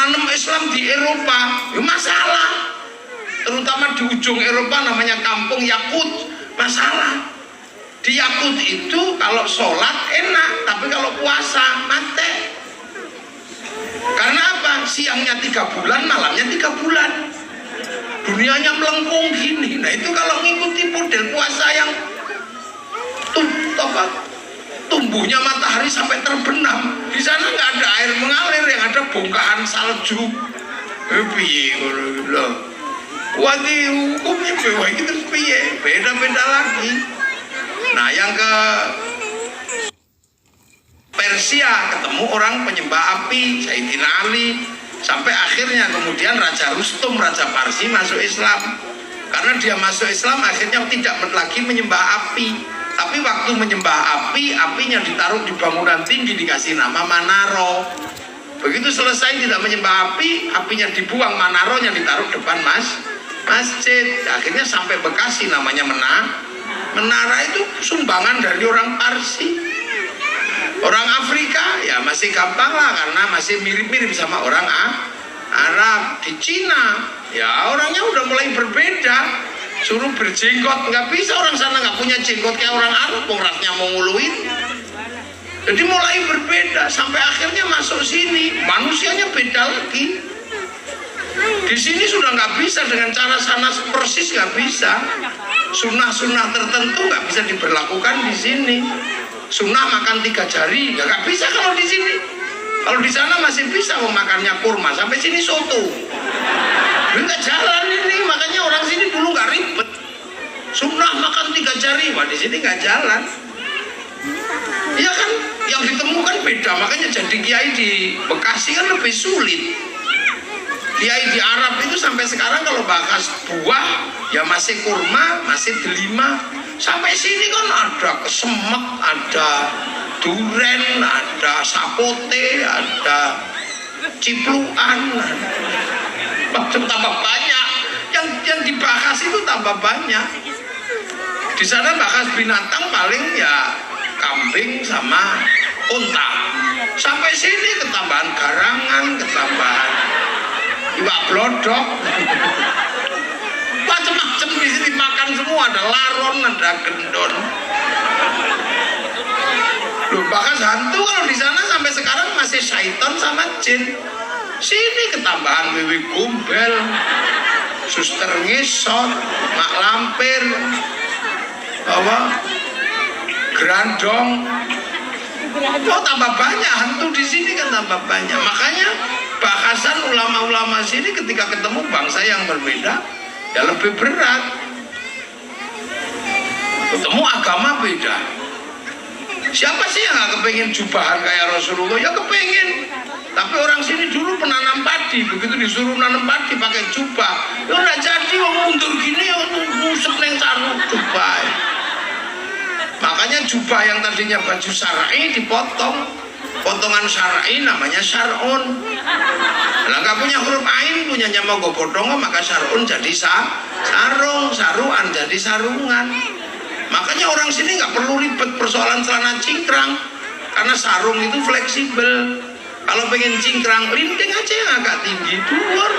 nanam Islam di Eropa, ya masalah. Terutama di ujung Eropa namanya kampung Yakut, masalah. Di Yakut itu kalau sholat enak, tapi kalau puasa mati. Karena apa? Siangnya 3 bulan, malamnya 3 bulan. Dunianya melengkung gini. Nah itu kalau ngikuti model puasa yang tumbuhnya matahari sampai terbenam, di sana nggak ada air mengalir, yang ada bongkahan salju. Piye loh? Wadi hukumnya begitu piye? Beda-beda lagi. Nah yang ke Persia ketemu orang penyembah api, Sayyidina Ali, sampai akhirnya kemudian Raja Rustum, Raja Parsi masuk Islam. Karena dia masuk Islam akhirnya tidak lagi menyembah api, tapi waktu menyembah api, apinya ditaruh di bangunan tinggi, dikasih nama Manaro. Begitu selesai tidak menyembah api, apinya dibuang, Manaronya ditaruh depan masjid. Akhirnya sampai Bekasi namanya Menara itu sumbangan dari orang Parsi. Orang Afrika ya masih gampang lah, karena masih mirip-mirip sama orang Arab. Di Cina ya orangnya udah mulai berbeda, suruh berjenggot nggak bisa, orang sana nggak punya jenggot kayak orang Arab, rasnya mau nguluin. Jadi mulai berbeda sampai akhirnya masuk sini, manusianya beda lagi. Di sini sudah nggak bisa dengan cara sana persis, nggak bisa. Sunnah-sunnah tertentu nggak bisa diberlakukan di sini. Sunnah makan 3 jari nggak bisa kalau di sini. Kalau di sana masih bisa memakannya kurma, sampai sini soto. Nggak jalan ini, makanya orang sini dulu nggak ribet. Sunnah makan 3 jari, wah di sini nggak jalan. Iya kan, yang ditemukan beda, makanya jadi kiai di Bekasi kan lebih sulit. Kiai di Arab itu sampai sekarang kalau bahas buah ya masih kurma, masih delima. Sampai sini kan ada kesemek, ada duren, ada sapote, ada cipluan, macam tambah banyak. Yang dibahas itu tambah banyak. Di sana bahas binatang paling ya kambing sama unta. Sampai sini ketambahan garangan, ketambahan iwak blodok, macam-macam di sini makan semua, ada laron, ada gendon. Loh, bahkan hantu kalau di sana sampai sekarang masih syaiton sama jin. Sini ketambahan wiwi gombel, suster ngesot, mak lampir, gerandong. Oh tambah banyak hantu di sini kan, tambah banyak. Makanya bahasan ulama-ulama sini ketika ketemu bangsa yang berbeda ya lebih berat. Ketemu agama beda. Siapa sih yang gak kepengen jubahan kayak Rasulullah? Ya kepengen. Tapi orang sini dulu penanam padi, begitu disuruh nanam padi pakai jubah, ya udah jadi mundur gini ya ngusep neng sarung jubah. Makanya jubah yang tadinya baju syar'i dipotong, potongan syar'i namanya syar'un. Lah nggak punya huruf ain, punyanya Mogok Bodongo, maka syar'un jadi sarung, saruan jadi sarungan. Makanya orang sini nggak perlu ribet persoalan celana cingkrang, karena sarung itu fleksibel. Kalau pengen cingkrang linting aja yang agak tinggi dhuwur.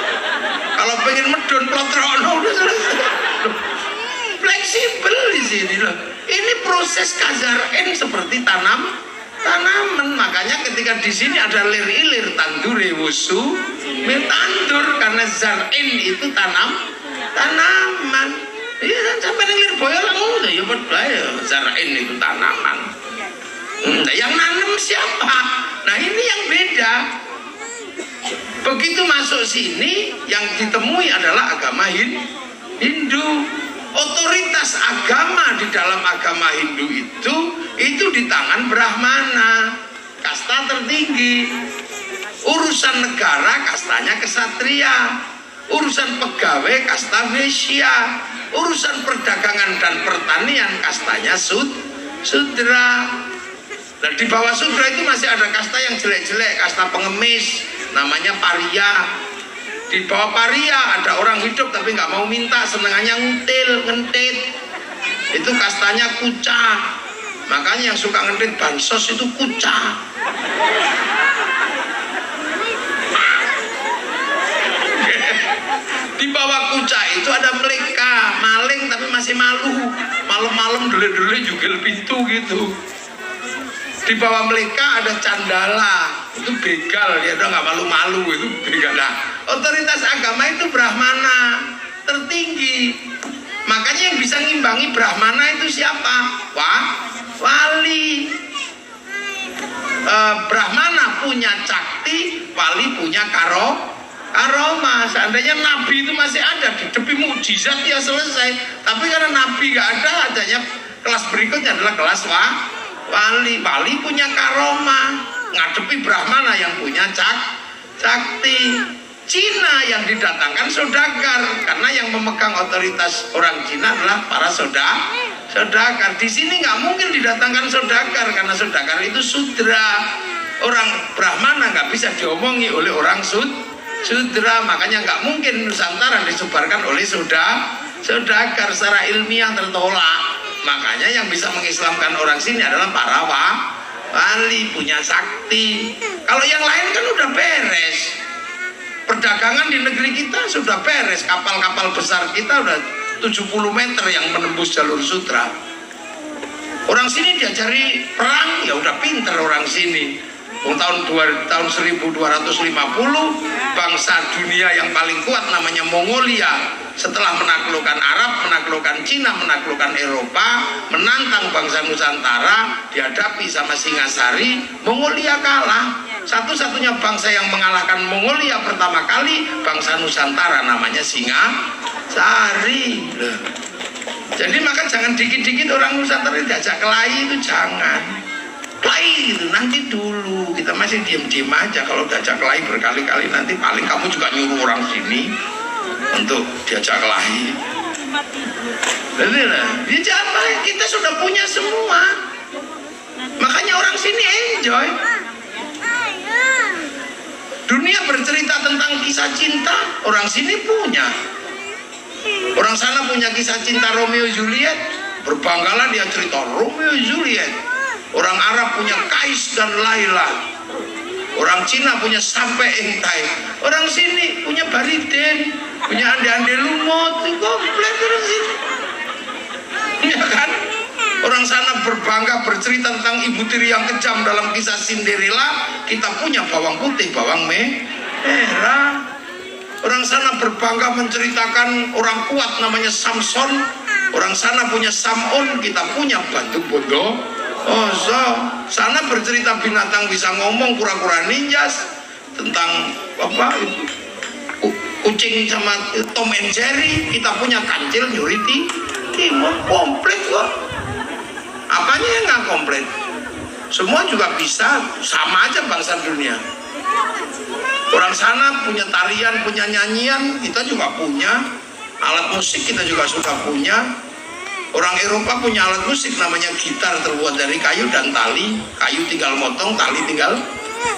Kalau pengen medon plotrono udah selesai. Fleksibel di sini loh. Ini proses kazar'in seperti tanaman. Makanya ketika di sini ada lir-ilir tandure wusu tandur, karena zar'in itu tanaman. Iya kan, sampai lir boyo langsung ya padha zar'in itu tanaman. Yang nanam siapa? Nah ini yang beda. Begitu masuk sini yang ditemui adalah agama Hindu. Otoritas agama di dalam agama Hindu itu di tangan Brahmana, kasta tertinggi. Urusan negara kastanya kesatria, urusan pegawai kasta Vaishya, urusan perdagangan dan pertanian kastanya Sudra. Dan di bawah Sudra itu masih ada kasta yang jelek-jelek, kasta pengemis, namanya Paria. Di bawah Paria ada orang hidup tapi nggak mau minta, senengannya ngentit. Itu kastanya Kuca. Makanya yang suka ngentit bansos itu Kuca. Di bawah kucak itu ada meleka, maling tapi masih malu. Malam-malam dele-dele juga pintu gitu. Di bawah meleka ada candala, itu begal, dia udah nggak malu-malu, itu begal. Nah, otoritas agama itu Brahmana tertinggi. Makanya yang bisa ngimbangi Brahmana itu siapa? Wali. Brahmana punya cakti, wali punya karomah. Seandainya nabi itu masih ada, didepi mukjizat ya selesai. Tapi karena nabi nggak ada, adanya kelas berikutnya adalah kelas wali punya karomah, ngadepi Brahmana yang punya cakti. Cina yang didatangkan saudagar, karena yang memegang otoritas orang Cina adalah para saudagar. Di sini nggak mungkin didatangkan saudagar, karena saudagar itu sudra. Orang Brahmana nggak bisa diomongi oleh orang sudra, makanya nggak mungkin Nusantara disebarkan oleh saudagar. Secara ilmiah tertolak. Makanya yang bisa mengislamkan orang sini adalah para wali, punya sakti. Kalau yang lain kan udah beres. Perdagangan di negeri kita sudah beres. Kapal-kapal besar kita udah 70 meter yang menembus jalur sutra. Orang sini diajari perang, ya udah pinter orang sini. Tahun 1250 bangsa dunia yang paling kuat namanya Mongolia, setelah menaklukkan Arab, menaklukkan Cina, menaklukkan Eropa, menantang bangsa Nusantara, dihadapi sama Singasari, Mongolia kalah. Satu-satunya bangsa yang mengalahkan Mongolia pertama kali bangsa Nusantara, namanya Singasari. Jadi maka jangan dikit-dikit orang Nusantara diajak kelahi, itu jangan. Kelahi gitu, nanti dulu, kita masih diem-diem aja. Kalau diajak kelahi berkali-kali, nanti paling kamu juga nyuruh orang sini untuk diajak kelahi. Jadi lah, kita sudah punya semua. Makanya orang sini enjoy. Dunia bercerita tentang kisah cinta, orang sini punya. Orang sana punya kisah cinta Romeo Juliet, berbanggalah dia cerita Romeo Juliet. Orang Arab punya Kais dan Laila. Orang Cina punya Sampai Engtai. Orang sini punya Bariden, punya Ande-Ande Lumut, itu komplit orang sini. Iya kan? Orang sana berbangga bercerita tentang ibu tiri yang kejam dalam kisah Cinderella. Kita punya bawang putih, bawang merah. Orang sana berbangga menceritakan orang kuat namanya Samson. Orang sana punya Samon, kita punya Batu Bondo. Sana bercerita binatang bisa ngomong, kura-kura ninjas, tentang apa itu kucing sama Tom and Jerry. Kita punya Kancil nyuri timur, komplit kok. Apanya yang nggak komplit? Semua juga bisa, sama aja bangsa dunia. Orang sana punya tarian, punya nyanyian, kita juga punya. Alat musik kita juga sudah punya. Orang Eropa punya alat musik namanya gitar, terbuat dari kayu dan tali. Kayu tinggal motong, tali tinggal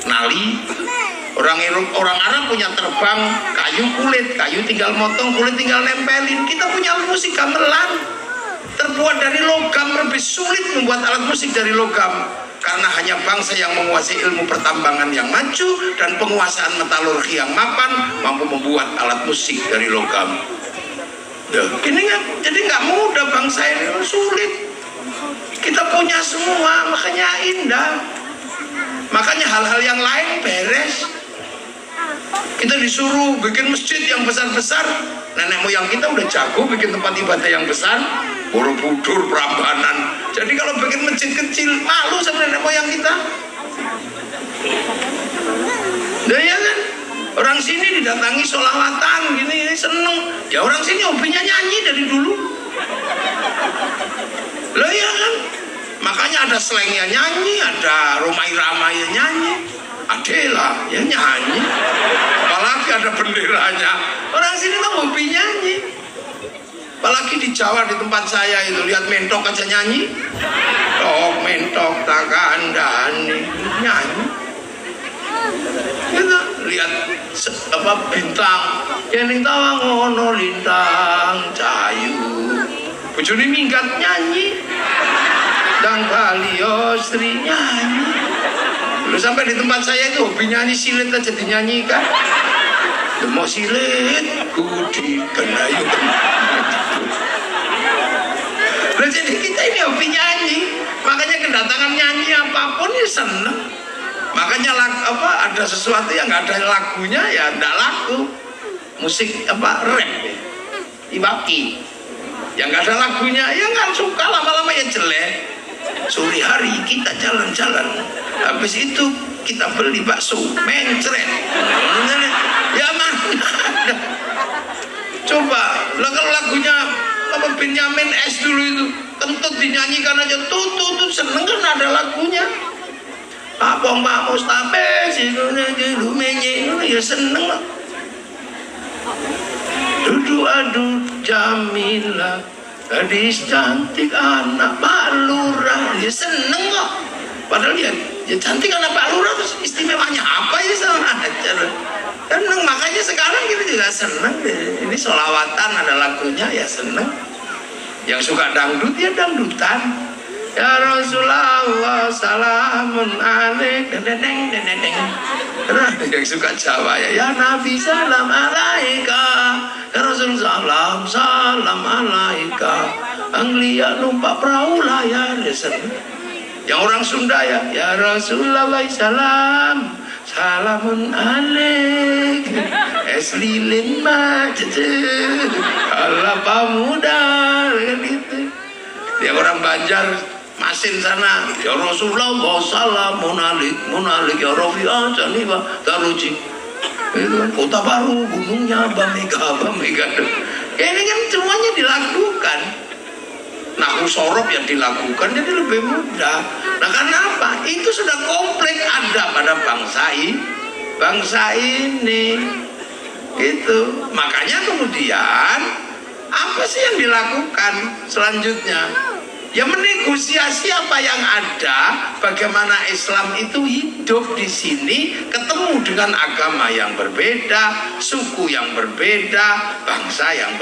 nali. Orang Arab punya terbang, kayu tinggal motong, kulit tinggal nempelin. Kita punya alat musik gamelan, terbuat dari logam. Lebih sulit membuat alat musik dari logam, karena hanya bangsa yang menguasai ilmu pertambangan yang maju dan penguasaan metalurgi yang mapan mampu membuat alat musik dari logam. Ini kan jadi nggak mudah, bangsa ini sulit. Kita punya semua, makanya indah. Makanya hal-hal yang lain beres. Kita disuruh bikin masjid yang besar-besar. Nenek moyang kita udah jago bikin tempat ibadah yang besar, Borobudur, Prambanan. Jadi kalau bikin masjid kecil, malu sama nenek moyang kita. Nah ya kan? Orang sini didatangi sholawatan gini seneng. Ya orang sini hobinya nyanyi dari dulu. Loh ya kan? Makanya ada slangnya nyanyi, ada Romai Ramai nyanyi, Adela ya nyanyi. Apalagi ada benderanya. Orang sini mah hobi nyanyi. Apalagi di Jawa di tempat saya itu, lihat mentok aja nyanyi. Tok mentok tak kandani nyanyi. Gitu, lihat apa bintang yang tawa ngono lintang cahayu bojone minggat nyanyi dan Kaliostri nyanyi. Lu sampai di tempat saya itu hobi nyanyi silit aja dinyanyikan. Mau silit Budi Benayu. Nah, jadi kita ini hobi nyanyi, makanya kedatangan nyanyi apapun ya seneng. Makanya ada sesuatu yang nggak ada lagunya ya nggak laku. Musik rap, Iwaki, yang nggak ada lagunya ya nggak suka, lama-lama ya jelek. Sore hari kita jalan-jalan, habis itu kita beli bakso mencret. Ya mana ada. Coba lah kalau lagunya Benyamin S dulu itu kentut dinyanyikan aja tuh seneng kan ada lagunya. Abang Pak Mustafa lu menye ya seneng lah. Duduk adu Jamila, gadis cantik anak Pak Lurah, ya seneng kok. Padahal ya cantik anak Pak Lurah, terus istimewanya apa ya sama aja. Seneng, makanya sekarang kita juga seneng deh. Ini sholawatan ada lagunya ya seneng. Yang suka dangdut ya dangdutan. Ya Rasulullah salamun alaik deneng. Yang suka Jawa ya Nabi salam alaika, ya Rasul salam alaika, Anglia numpak perahu layar ya seneng. Yang orang Sunda ya Rasulullah salamun alaik, es lilin macet ala pamuda gitu. Yang orang Banjar Masin sana ya Rasulullah salamun alaik ya Rafi'ah janiba taruji. Itu kan kota baru gunungnya Bamega. Ini kan semuanya dilakukan. Nah sorop yang dilakukan jadi lebih mudah. Nah karena apa? Itu sudah komplek ada pada bangsa ini. Itu makanya kemudian apa sih yang dilakukan selanjutnya? Ya menegosiasi apa yang ada, bagaimana Islam itu hidup di sini, ketemu dengan agama yang berbeda, suku yang berbeda, bangsa yang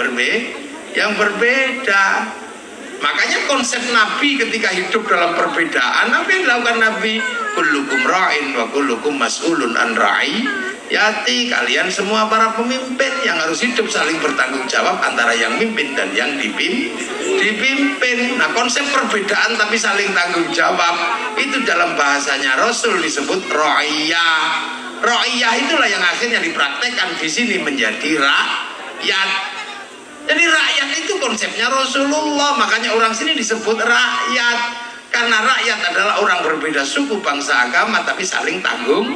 berbeda. Makanya konsep Nabi ketika hidup dalam perbedaan, apa yang dilakukan Nabi? Kullukum ra'in wa kullukum mas'ulun an ra'iyati. Kalian semua para pemimpin yang harus hidup saling bertanggung jawab antara yang mimpin dan yang dipimpin. Nah konsep perbedaan tapi saling tanggung jawab itu dalam bahasanya Rasul disebut ra'iyah. Ra'iyah itulah yang akhirnya dipraktekkan di sini menjadi rakyat. Jadi rakyat itu konsepnya Rasulullah, makanya orang sini disebut rakyat. Karena rakyat adalah orang berbeda suku, bangsa, agama, tapi saling tanggung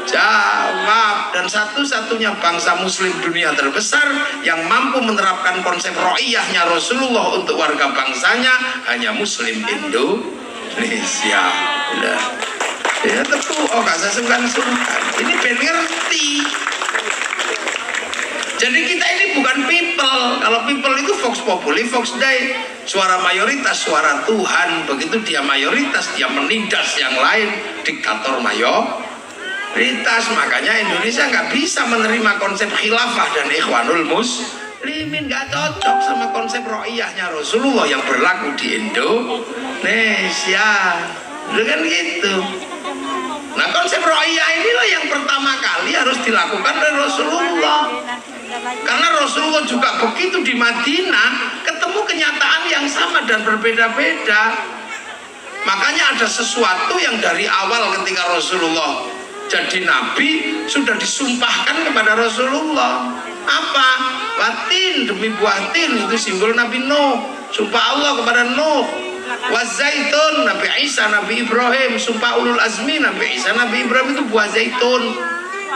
jawab. Dan satu-satunya bangsa muslim dunia terbesar yang mampu menerapkan konsep ro'iyahnya Rasulullah untuk warga bangsanya hanya muslim Indonesia. Ya tentu, gak sungkan. Ini ben ngerti. Jadi kita ini bukan people. Kalau people itu vox populi, vox dei, suara mayoritas, suara Tuhan. Begitu dia mayoritas, dia menindas yang lain, diktator mayoritas. Makanya Indonesia nggak bisa menerima konsep khilafah dan ikhwanul muslimin, nggak cocok sama konsep ro'iyahnya Rasulullah yang berlaku di Indonesia. Dengan gitu. Nah konsep ro'iyah inilah yang pertama kali harus dilakukan oleh Rasulullah. Karena Rasulullah juga begitu di Madinah ketemu kenyataan yang sama dan berbeda-beda. Makanya ada sesuatu yang dari awal ketika Rasulullah jadi nabi sudah disumpahkan kepada Rasulullah. Apa? Watin demi buah tin, itu simbol Nabi Nuh. Sumpah Allah kepada Nuh. Wazaitun Nabi Isa, Nabi Ibrahim. Sumpah ulul azmi Nabi Isa, Nabi Ibrahim itu buah zaitun.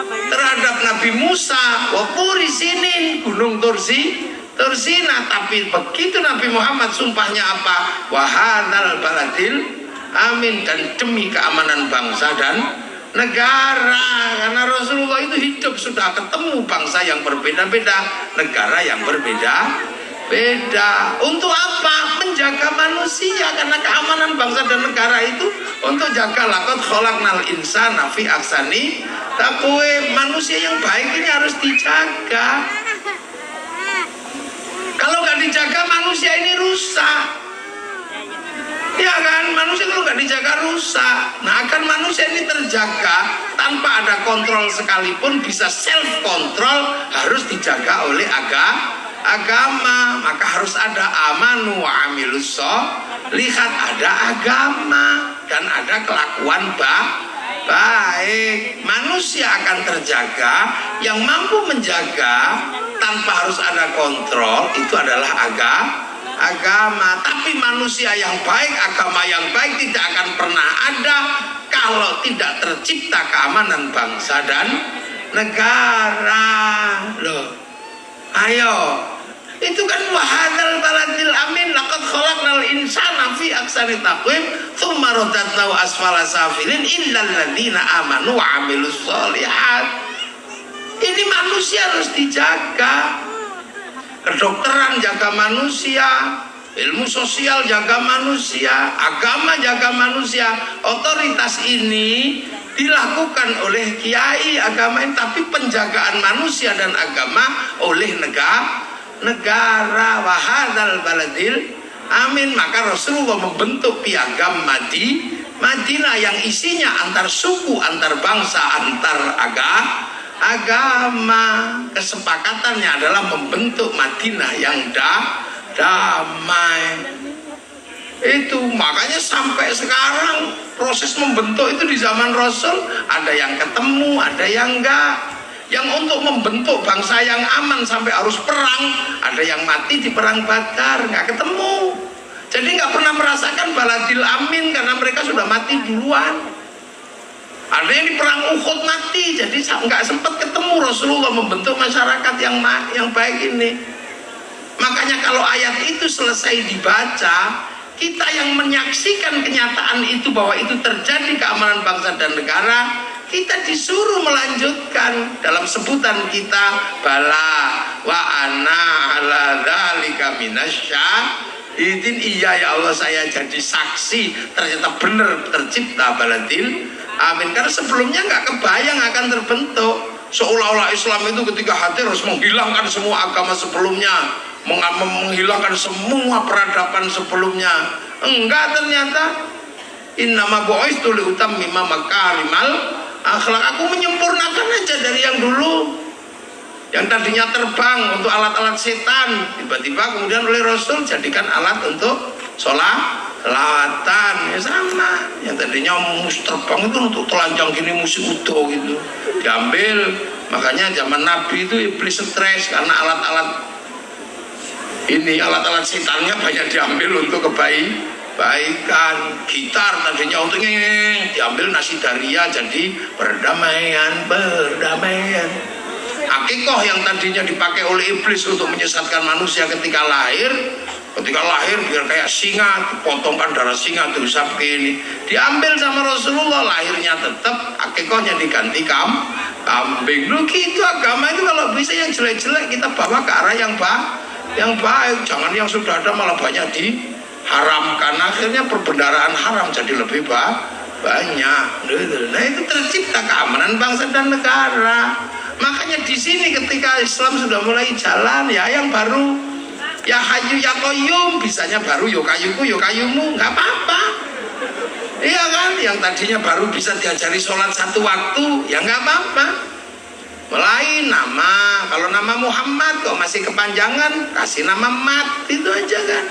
Terhadap Nabi Musa, Wapuri sinin, gunung Tursina. Tapi begitu Nabi Muhammad sumpahnya apa? Wahadal baladil amin, dan demi keamanan bangsa dan negara. Karena Rasulullah itu hidup sudah ketemu bangsa yang berbeda-beda, negara yang berbeda-beda. Untuk apa? Menjaga manusia. Karena keamanan bangsa dan negara itu untuk jaga lakot kholaknal insana fi aksani takwe. Manusia yang baik ini harus dijaga. Kalau nggak dijaga manusia ini rusak. Ya kan, manusia kalau nggak dijaga rusak. Nah, agar manusia ini terjaga tanpa ada kontrol sekalipun, bisa self kontrol, harus dijaga oleh agama. Maka harus ada amanu wa amilus lihat ada agama dan ada kelakuan baik. Manusia akan terjaga, yang mampu menjaga tanpa harus ada kontrol itu adalah agama. Tapi manusia yang baik, agama yang baik tidak akan pernah ada kalau tidak tercipta keamanan bangsa dan negara. Loh, ayo, itu kan wahadal baladil amin laqad khalaqnal insana fi ahsani taqwim tsumma radadnahu asfala safilin illal ladzina amanu wa amilus sholihat. Ini manusia harus dijaga. Kedokteran jaga manusia, ilmu sosial jaga manusia, agama jaga manusia. Otoritas ini dilakukan oleh kiai agama ini, tapi penjagaan manusia dan agama oleh negara. Wahadal baladil amin. Maka Rasulullah membentuk piagam Madinah yang isinya antar suku, antar bangsa, antar agama. Kesepakatannya adalah membentuk Madinah yang damai. Itu makanya sampai sekarang proses membentuk itu di zaman Rasul ada yang ketemu, ada yang enggak. Yang untuk membentuk bangsa yang aman sampai harus perang, ada yang mati di perang Badar, nggak ketemu. Jadi nggak pernah merasakan baladil amin karena mereka sudah mati duluan. Ada yang di perang Uhud mati, jadi nggak sempat ketemu Rasulullah membentuk masyarakat yang baik ini. Makanya kalau ayat itu selesai dibaca, kita yang menyaksikan kenyataan itu bahwa itu terjadi keamanan bangsa dan negara, kita disuruh melanjutkan dalam sebutan kita bala wa ana ala dzalika minasyahidin. Iya ya Allah, saya jadi saksi ternyata benar tercipta baladil amin. Karena sebelumnya nggak kebayang akan terbentuk. Seolah-olah Islam itu ketika hadir harus menghilangkan semua agama sebelumnya, menghilangkan semua peradaban sebelumnya. Enggak, ternyata innama bu'istu liutammima makarimal akhlak. Aku menyempurnakan aja dari yang dulu, yang tadinya terbang untuk alat-alat setan, tiba-tiba kemudian oleh Rasul jadikan alat untuk selawatan. Ya sama, yang tadinya terbang itu untuk telanjang gini musik utuh gitu diambil. Makanya zaman Nabi itu iblis stres karena alat-alat setannya banyak diambil untuk kebaikan. Gitar tadinya untuk diambil nasidaria jadi perdamaian. Akikoh yang tadinya dipakai oleh iblis untuk menyesatkan manusia ketika lahir biar kayak singa, dipotongkan darah singa tuh ini diambil sama Rasulullah, lahirnya tetap akikohnya diganti kambing. Lu gitu agama itu kalau bisa yang jelek-jelek kita bawa ke arah yang baik, jangan yang sudah ada malah banyak diharamkan, akhirnya perbendaharaan haram jadi lebih banyak. Nah itu tercipta keamanan bangsa dan negara. Makanya di sini ketika Islam sudah mulai jalan, ya yang baru ya hayu ya qayyum, bisanya baru yo kayuku yo kayumu, nggak apa-apa. Iya kan, yang tadinya baru bisa diajari sholat 1 waktu, ya nggak apa-apa. Mulai nama, kalau nama Muhammad kok masih kepanjangan, kasih nama Mat, itu aja kan.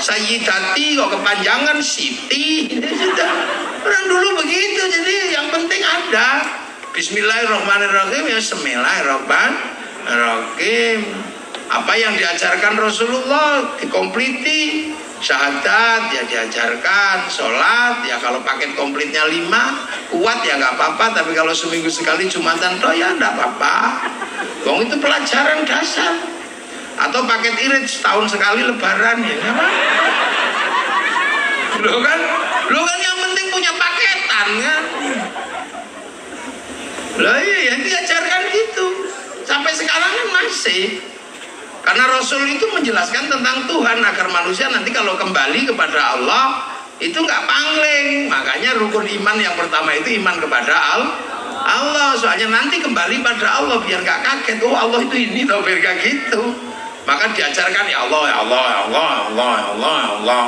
Sayyidati kok kepanjangan Siti, itu sudah. Orang dulu begitu, jadi yang penting ada Bismillahirrahmanirrahim, ya Bismillahirrahmanirrahim. Apa yang diajarkan Rasulullah dikompliti. Syahadat ya diajarkan, sholat ya kalau paket komplitnya 5 kuat ya nggak apa-apa, tapi kalau seminggu sekali Jumatan toh ya nggak apa-apa. Wong itu pelajaran dasar. Atau paket irit setahun sekali Lebaran ya nggak apa-apa. Lo kan yang penting punya paketan kan. Loh iya diajarkan gitu. Sampai sekarang kan masih. Karena Rasul itu menjelaskan tentang Tuhan agar manusia nanti kalau kembali kepada Allah itu nggak pangling. Makanya rukun iman yang pertama itu iman kepada Allah. Soalnya nanti kembali pada Allah biar nggak kaget. Oh Allah itu ini tau, biar nggak gitu. Maka diajarkan ya Allah, ya Allah, ya Allah, ya Allah, ya Allah, ya Allah.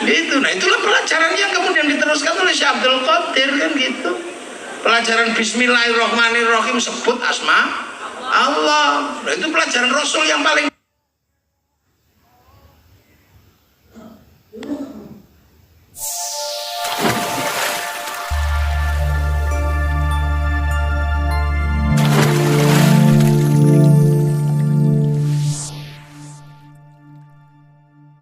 Gitu. Nah itulah pelajaran yang kemudian diteruskan oleh Syekh Abdul Qadir kan gitu. Pelajaran Bismillahirrahmanirrahim sebut asma Allah. Nah itu pelajaran Rasul yang paling